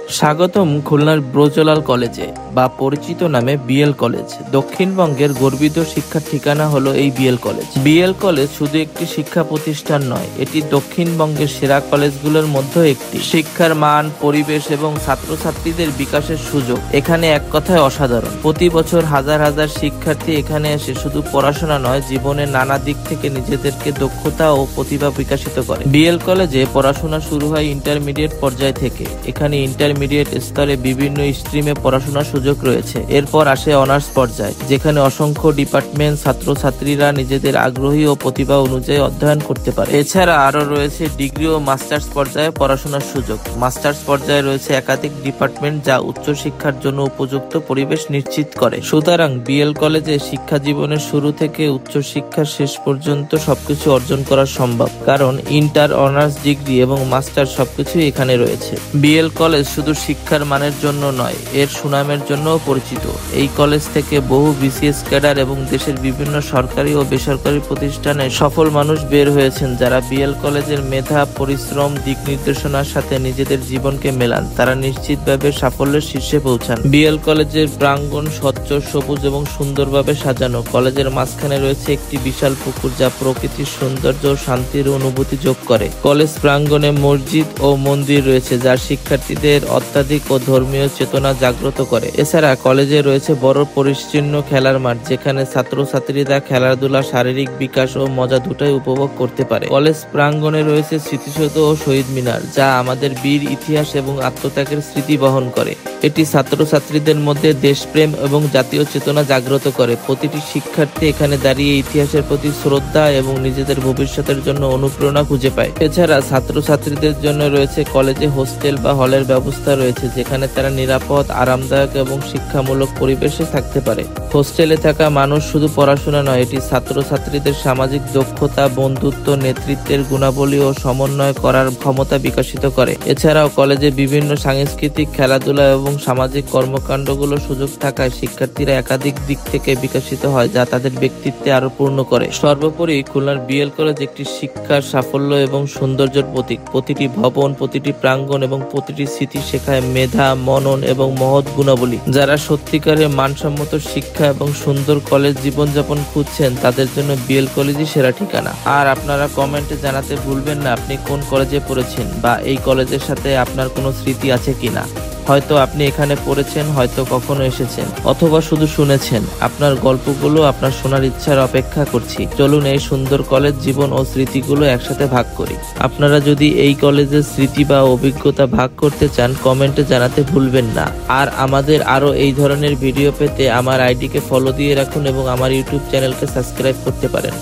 স্বাগতম খুলনার ব্রজলাল কলেজে বা পরিচিত নামে বিএল কলেজ। দক্ষিণবঙ্গের গর্বিত শিক্ষার ঠিকানা হলো এই বিএল কলেজ। বিএল কলেজ শুধু একটি শিক্ষা প্রতিষ্ঠান নয়, এটি দক্ষিণবঙ্গের সেরা কলেজগুলোর মধ্যে একটি। শিক্ষার মান, পরিবেশ এবং ছাত্রছাত্রীদের বিকাশের সুযোগ এখানে এক কথায় অসাধারণ। প্রতি বছর হাজার হাজার শিক্ষার্থী এখানে এসে শুধু পড়াশোনা নয়, জীবনের নানা দিক থেকে নিজেদেরকে দক্ষতা ও প্রতিভা বিকশিত করে। বিএল কলেজে পড়াশোনা শুরু হয় ইন্টারমিডিয়েট পর্যায় থেকে। এখানে ইন্টারমিডিয়েট স্তরে বিভিন্ন স্ট্রিমে পড়াশোনার সুযোগ রয়েছে। এরপর আসে অনার্স পর্যায়, যেখানে অসংখ্য ডিপার্টমেন্ট ছাত্রছাত্রীরা নিজেদের আগ্রহী ও প্রতিভা অনুযায়ী অধ্যয়ন করতে পারে। এছাড়া আরো রয়েছে ডিগ্রি ও মাস্টার্স পর্যায়ে পড়াশোনার সুযোগ। মাস্টার্স পর্যায়ে রয়েছে একাধিক ডিপার্টমেন্ট যা উচ্চশিক্ষার জন্য উপযুক্ত পরিবেশ নিশ্চিত করে। সুতরাং বিএল কলেজে শিক্ষা জীবনের শুরু থেকে উচ্চশিক্ষার শেষ পর্যন্ত সবকিছু অর্জন করা সম্ভব, কারণ ইন্টার, অনার্স, ডিগ্রি এবং মাস্টার সবকিছুই এখানে রয়েছে। বিএল কলেজ শুধু শিক্ষার মানের জন্য নয়, এর সুনামের জন্যও পরিচিত। এই কলেজ থেকে বহু বিসিএস ক্যাডার এবং দেশের বিভিন্ন সরকারি ও বেসরকারি প্রতিষ্ঠানে সফল মানুষ বের হয়েছেন, যারা বিএল কলেজের মেধা, পরিশ্রম, দিক নির্দেশনার সাথে নিজেদের জীবনকে মেলান। তারা নিশ্চিতভাবে সাফল্যের শীর্ষে পৌঁছান। বিএল কলেজের প্রাঙ্গণ স্বচ্ছ, সবুজ এবং সুন্দরভাবে সাজানো। কলেজের মাঝখানে রয়েছে একটি বিশাল পুকুর, যা প্রকৃতির সৌন্দর্য ও শান্তির অনুভূতি যোগ করে। কলেজ প্রাঙ্গণে মসজিদ ও মন্দির রয়েছে, যা শিক্ষার্থীদের অত্যাধিক ও ধর্মীয় চেতনা জাগ্রত করে। এছাড়া কলেজে রয়েছে বড় পরিচ্ছন্ন খেলার মাঠ, যেখানে ছাত্রছাত্রীরা খেলাধুলা, শারীরিক বিকাশ ও মজা দুটোই উপভোগ করতে পারে। কলেজ প্রাঙ্গণে রয়েছে স্মৃতিসৌধ ও শহীদ মিনার, যা আমাদের বীর ইতিহাস এবং আত্মত্যাগের স্মৃতি বহন করে। এটি ছাত্রছাত্রীদের মধ্যে দেশপ্রেম এবং জাতীয় চেতনা জাগ্রত করে। প্রতিটি শিক্ষার্থী এখানে দাঁড়িয়ে ইতিহাসের প্রতি শ্রদ্ধা এবং নিজেদের ভবিষ্যতের জন্য অনুপ্রেরণা খুঁজে পায়। এছাড়া ছাত্রছাত্রীদের জন্য রয়েছে কলেজে হোস্টেল বা হলের ব্যবস্থা রয়েছে, যেখানে তারা নিরাপদ, আরামদায়ক এবং শিক্ষামূলক পরিবেশে থাকতে পারে। হোস্টেলে থাকা মানুষ শুধু পড়াশোনা নয়, এটি ছাত্রছাত্রীদের সামাজিক দক্ষতা, বন্ধুত্ব, নেতৃত্বের গুণাবলী ও সমন্বয় করার ক্ষমতা বিকশিত করে। এছাড়াও কলেজে বিভিন্ন সাংস্কৃতিক, খেলাধুলা এবং সামাজিক কর্মকাণ্ডগুলোর সুযোগ থাকায় শিক্ষার্থীরা একাধিক দিক থেকে বিকশিত হয়, যা তাদের ব্যক্তিত্বে আরো পূর্ণ করে। সর্বোপরি খুলনার বিএল কলেজ একটি শিক্ষার সাফল্য এবং সৌন্দর্যের প্রতীক। প্রতিটি ভবন, প্রতিটি প্রাঙ্গণ এবং প্রতিটি স্মৃতি শেখায় মেধা, মনন এবং মহৎ গুণাবলী। যারা সত্যিকারের মানসম্মত শিক্ষা এবং সুন্দর কলেজ জীবনযাপন খুঁজছেন, তাদের জন্য বিএল কলেজই সেরা ঠিকানা। আর আপনারা কমেন্টে জানাতে ভুলবেন না আপনি কোন কলেজে পড়েছেন বা এই কলেজের সাথে আপনার কোনো স্মৃতি আছে কিনা। হয়তো আপনি এখানে পড়েছেন, হয়তো কখনো এসেছেন, অথবা শুধু শুনেছেন। আপনার গল্পগুলো আপনার শোনার ইচ্ছার অপেক্ষা করছি। চলুন এই সুন্দর কলেজ জীবন ও স্মৃতিগুলো একসাথে ভাগ করি। আপনারা যদি এই কলেজের স্মৃতি বা অভিজ্ঞতা ভাগ করতে চান, কমেন্টে জানাতে ভুলবেন না। আর আমাদের আরো এই ধরনের ভিডিও পেতে আমার আইডিকে ফলো দিয়ে রাখুন এবং আমার ইউটিউব চ্যানেলকে সাবস্ক্রাইব করতে পারেন।